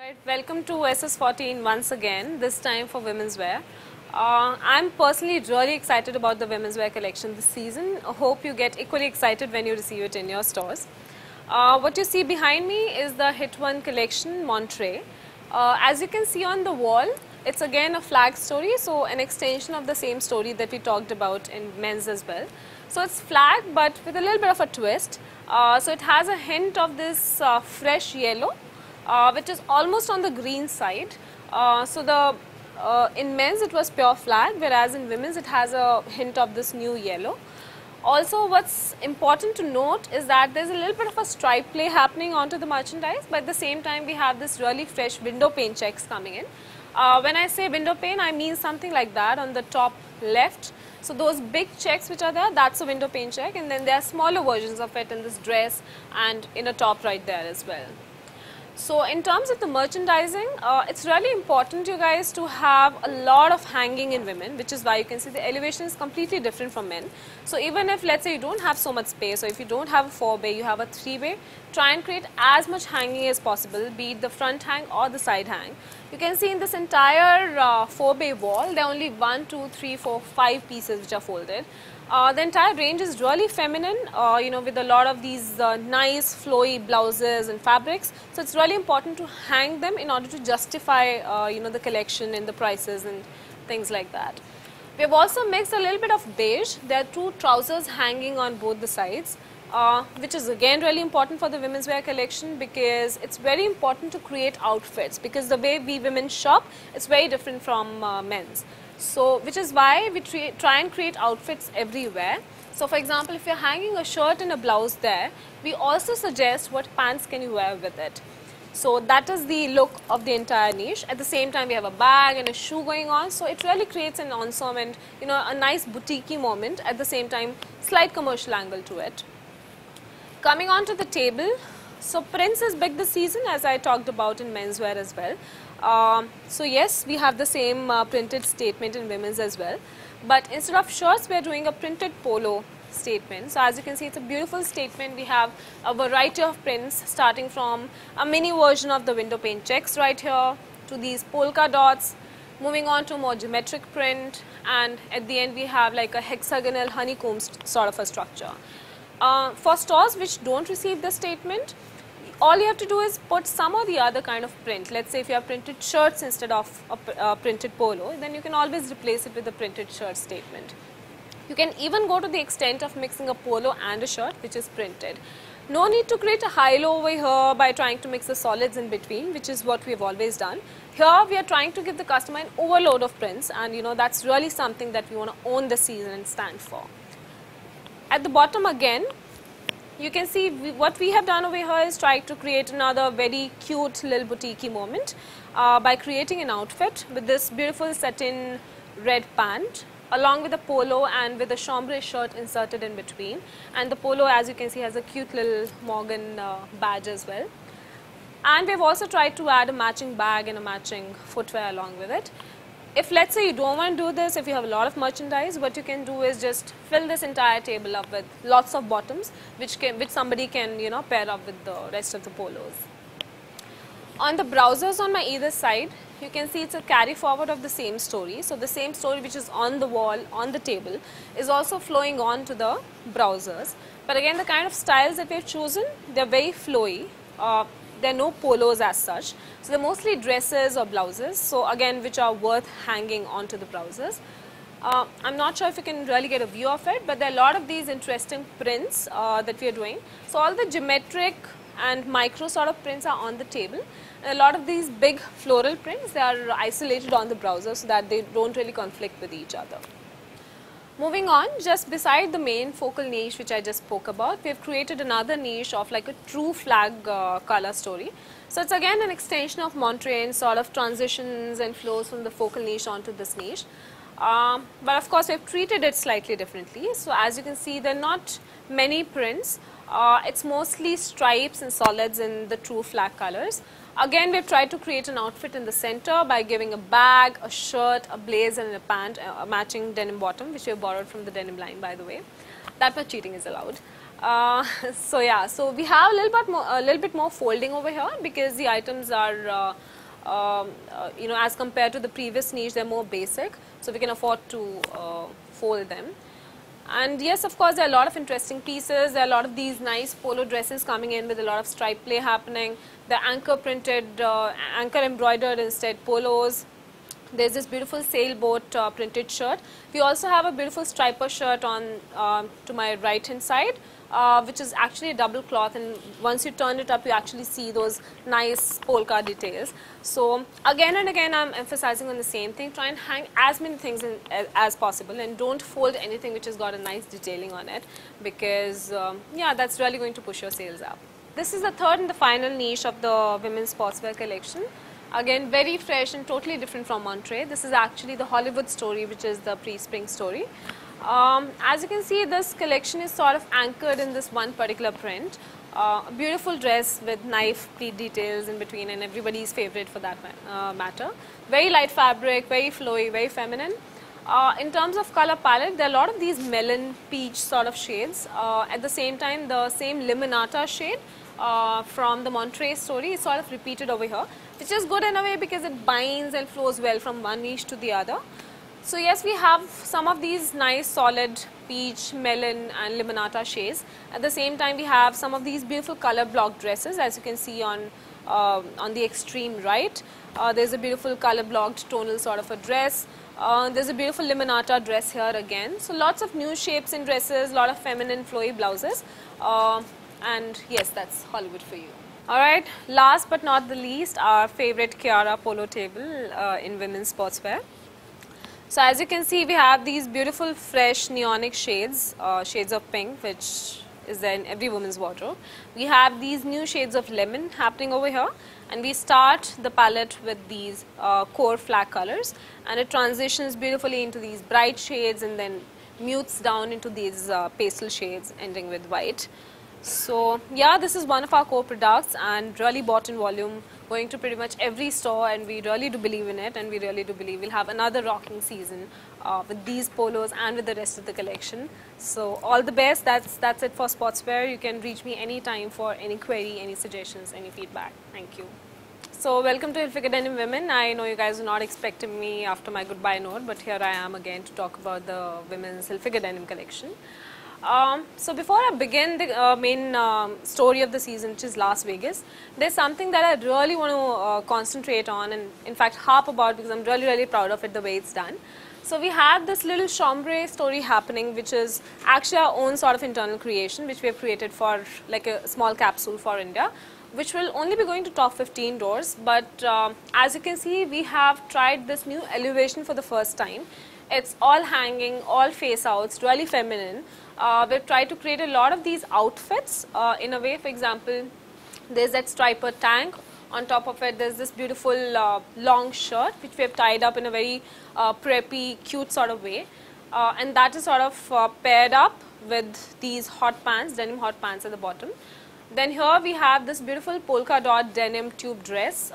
Alright, welcome to SS14 once again, this time for women's wear. I'm personally really excited about the women's wear collection this season. I hope you get equally excited when you receive it in your stores. What you see behind me is the Hit One collection, Monterey. As you can see on the wall, it's again a flag story, so an extension of the same story that we talked about in men's as well. So it's flag but with a little bit of a twist. So it has a hint of this fresh yellow, which is almost on the green side. In men's it was pure flag, whereas in women's it has a hint of this new yellow. Also, what's important to note is that there's a little bit of a stripe play happening onto the merchandise, but at the same time we have this really fresh window pane checks coming in. When I say window pane, I mean something like that on the top left. So those big checks which are there, that's a window pane check, and then there are smaller versions of it in this dress and in a top right there as well. So in terms of the merchandising, it's really important, you guys, to have a lot of hanging in women, which is why you can see the elevation is completely different from men. So even if, let's say, you don't have so much space, or if you don't have a 4-bay, you have a 3-bay, try and create as much hanging as possible, be it the front hang or the side hang. You can see in this entire 4-bay wall, there are only 1, 2, 3, 4, 5 pieces which are folded. The entire range is really feminine, with a lot of these nice flowy blouses and fabrics. So it's really important to hang them in order to justify, the collection and the prices and things like that. We have also mixed a little bit of beige. There are 2 trousers hanging on both the sides, which is again really important for the women's wear collection, because it's very important to create outfits, because the way we women shop is very different from men's. So, which is why we try and create outfits everywhere. So, for example, if you're hanging a shirt and a blouse there, we also suggest what pants can you wear with it. So, that is the look of the entire niche. At the same time, we have a bag and a shoe going on. So, it really creates an ensemble and, a nice boutique-y moment. At the same time, slight commercial angle to it. Coming on to the table. So, prints is big this season, as I talked about in menswear as well. So yes, we have the same printed statement in women's as well, but instead of shirts we are doing a printed polo statement. So as you can see, it's a beautiful statement. We have a variety of prints, starting from a mini version of the window pane checks right here to these polka dots, moving on to more geometric print, and at the end we have like a hexagonal honeycomb sort of a structure. For stores which don't receive the statement, all you have to do is put some or the other kind of print. Let's say if you have printed shirts instead of a printed polo, then you can always replace it with a printed shirt statement. You can even go to the extent of mixing a polo and a shirt which is printed. No need to create a high-low over here by trying to mix the solids in between, which is what we have always done. Here we are trying to give the customer an overload of prints, and that's really something that we want to own the season and stand for. At the bottom again, you can see what we have done over here is try to create another very cute little boutique-y moment by creating an outfit with this beautiful satin red pant along with a polo and with a chambray shirt inserted in between. And the polo, as you can see, has a cute little Morgan badge as well. And we've also tried to add a matching bag and a matching footwear along with it. If let's say you don't want to do this, if you have a lot of merchandise, what you can do is just fill this entire table up with lots of bottoms, which somebody can pair up with the rest of the polos. On the trousers on my either side, you can see it's a carry forward of the same story. So the same story which is on the wall, on the table, is also flowing on to the trousers. But again, the kind of styles that we've chosen, they're very flowy. There are no polos as such, so they're mostly dresses or blouses, so again which are worth hanging onto the trousers. I'm not sure if you can really get a view of it, but there are a lot of these interesting prints that we are doing. So all the geometric and micro sort of prints are on the table, and a lot of these big floral prints, they are isolated on the trousers so that they don't really conflict with each other. Moving on, just beside the main focal niche which I just spoke about, we have created another niche of like a true flag color story. So it's again an extension of Monterey and sort of transitions and flows from the focal niche onto this niche. But of course, we've treated it slightly differently. So as you can see, there are not many prints. It's mostly stripes and solids in the true flag colors. Again, we've tried to create an outfit in the center by giving a bag, a shirt, a blazer and a pant, a matching denim bottom, which we have borrowed from the denim line, by the way. That much cheating is allowed. So we have a little bit more folding over here because the items are as compared to the previous niche, they're more basic, so we can afford to fold them. And yes, of course, there are a lot of interesting pieces. There are a lot of these nice polo dresses coming in with a lot of stripe play happening. The anchor printed, anchor embroidered instead polos. There's this beautiful sailboat printed shirt. We also have a beautiful striper shirt on to my right hand side, which is actually a double cloth, and once you turn it up you actually see those nice polka details. So again and again I'm emphasizing on the same thing, try and hang as many things in, as possible, and don't fold anything which has got a nice detailing on it, because yeah, that's really going to push your sales up. This is the third and the final niche of the women's sportswear collection. Again, very fresh and totally different from Monterey. This is actually the Hollywood story, which is the pre-spring story. As you can see, this collection is sort of anchored in this one particular print. A beautiful dress with knife pleat details in between, and everybody's favorite for that matter. Very light fabric, very flowy, very feminine. In terms of color palette, there are a lot of these melon peach sort of shades. At the same time, the same limonata shade from the Monterey story is sort of repeated over here, which is good in a way because it binds and flows well from one niche to the other. So yes, we have some of these nice solid peach, melon and limonata shades. At the same time, we have some of these beautiful color block dresses, as you can see on the extreme right. There's a beautiful color blocked tonal sort of a dress. There's a beautiful limonata dress here again. So lots of new shapes in dresses, a lot of feminine flowy blouses. And yes, that's Hollywood for you. Alright, last but not the least, our favorite Kiara polo table in women's sportswear. So as you can see, we have these beautiful fresh neonic shades, shades of pink, which is there in every woman's wardrobe. We have these new shades of lemon happening over here, and we start the palette with these core flag colors, and it transitions beautifully into these bright shades and then mutes down into these pastel shades ending with white. So yeah, this is one of our core products and really bought in volume, going to pretty much every store, and we really do believe in it, and we really do believe we'll have another rocking season with these polos and with the rest of the collection. So all the best. That's it for sportswear. You can reach me anytime for any query, any suggestions, any feedback. Thank you. So welcome to Hilfiger Denim Women. I know you guys were not expecting me after my goodbye note, but here I am again to talk about the women's Hilfiger Denim collection. So before I begin the main story of the season, which is Las Vegas, there's something that I really want to concentrate on, and in fact harp about, because I'm really proud of it the way it's done. So we have this little chambray story happening, which is actually our own sort of internal creation, which we have created for like a small capsule for India, which will only be going to top 15 doors. But as you can see, we have tried this new elevation for the first time. It's all hanging, all face outs, really feminine. We've tried to create a lot of these outfits in a way. For example, there's that striper tank. On top of it, there's this beautiful long shirt, which we have tied up in a very preppy, cute sort of way. And that is sort of paired up with these hot pants, denim hot pants at the bottom. Then here we have this beautiful polka dot denim tube dress,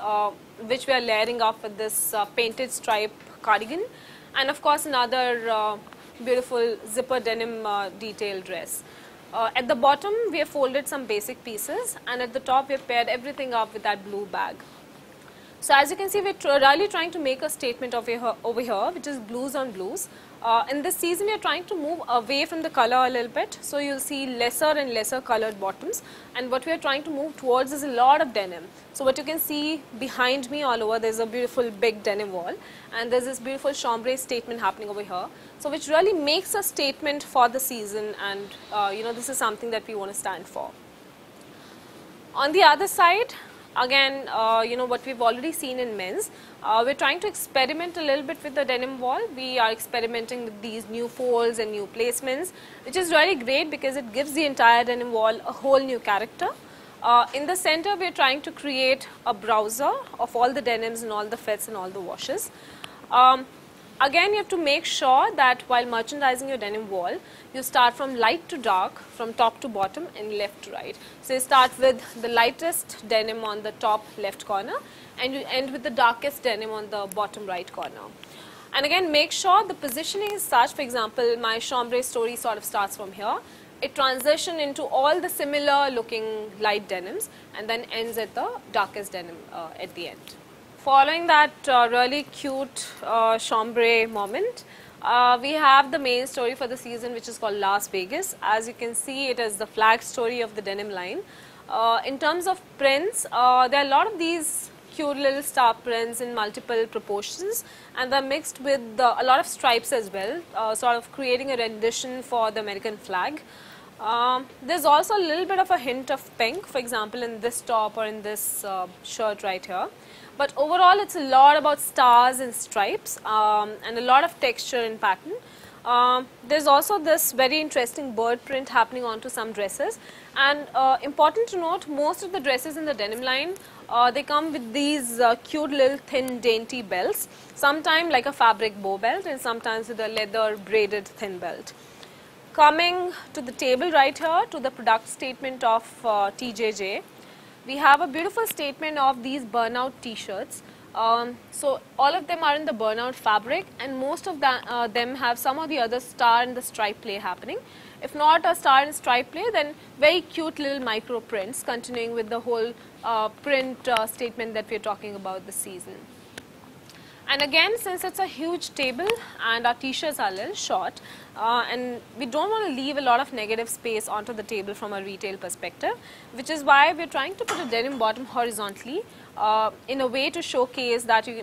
which we are layering up with this painted stripe cardigan. And of course, another beautiful zipper denim detail dress. At the bottom, we have folded some basic pieces, and at the top, we have paired everything up with that blue bag. So as you can see, we're really trying to make a statement over here, which is blues on blues. In this season, we are trying to move away from the color a little bit. So you'll see lesser and lesser colored bottoms. And what we are trying to move towards is a lot of denim. So what you can see behind me all over, there's a beautiful big denim wall. And there's this beautiful chambray statement happening over here. So which really makes a statement for the season. And this is something that we want to stand for. On the other side, again, what we've already seen in men's, we're trying to experiment a little bit with the denim wall. We are experimenting with these new folds and new placements, which is really great because it gives the entire denim wall a whole new character. In the center, we're trying to create a browser of all the denims and all the fits and all the washes. Again, you have to make sure that while merchandising your denim wall, you start from light to dark, from top to bottom and left to right. So you start with the lightest denim on the top left corner, and you end with the darkest denim on the bottom right corner. And again, make sure the positioning is such. For example, my chambray story sort of starts from here. It transitions into all the similar looking light denims and then ends at the darkest denim at the end. Following that really cute chambray moment, we have the main story for the season, which is called Las Vegas. As you can see, it is the flag story of the denim line. In terms of prints, there are a lot of these cute little star prints in multiple proportions, and they're mixed with a lot of stripes as well, sort of creating a rendition for the American flag. There's also a little bit of a hint of pink, for example, in this top or in this shirt right here. But overall, it's a lot about stars and stripes and a lot of texture and pattern. There's also this very interesting bird print happening onto some dresses. And important to note, most of the dresses in the denim line, they come with these cute little thin dainty belts, sometimes like a fabric bow belt and sometimes with a leather braided thin belt. Coming to the table right here, to the product statement of TJJ, we have a beautiful statement of these burnout t-shirts. So all of them are in the burnout fabric, and most of them have some of the other star and the stripe play happening. If not a star and stripe play, then very cute little micro prints, continuing with the whole print statement that we are talking about this season. And again, since it's a huge table and our t-shirts are a little short, and we don't want to leave a lot of negative space onto the table from a retail perspective, which is why we're trying to put a denim bottom horizontally in a way to showcase that you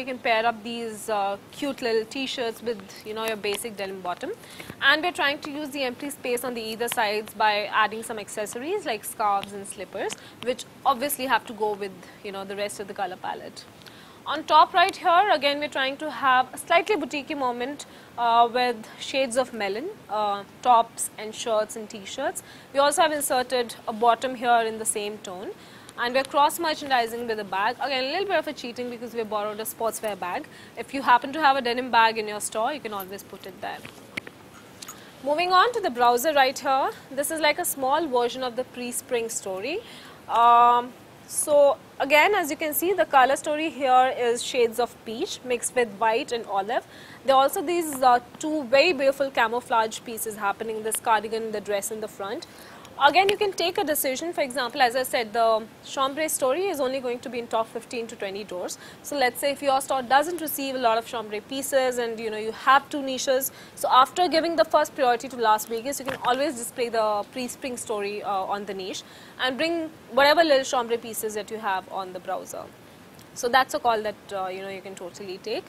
can pair up these cute little t-shirts with your basic denim bottom. And we're trying to use the empty space on the either sides by adding some accessories like scarves and slippers, which obviously have to go with the rest of the color palette. On top right here, again we're trying to have a slightly boutique moment with shades of melon, tops and shirts and t-shirts. We also have inserted a bottom here in the same tone, and we're cross merchandising with a bag. Again, a little bit of a cheating because we borrowed a sportswear bag. If you happen to have a denim bag in your store, you can always put it there. Moving on to the browser right here, this is like a small version of the pre-spring story. So again, as you can see, the color story here is shades of peach mixed with white and olive. There are also these two very beautiful camouflage pieces happening, this cardigan, the dress in the front. Again, you can take a decision. For example, as I said, the chambray story is only going to be in top 15 to 20 doors. So let's say if your store doesn't receive a lot of chambray pieces and you have two niches, so after giving the first priority to Las Vegas, you can always display the pre-spring story on the niche and bring whatever little chambray pieces that you have on the browser. So that's a call that you can totally take.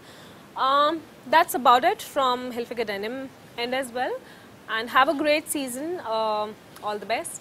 That's about it from Hilfiger Denim end as well, and have a great season. All the best.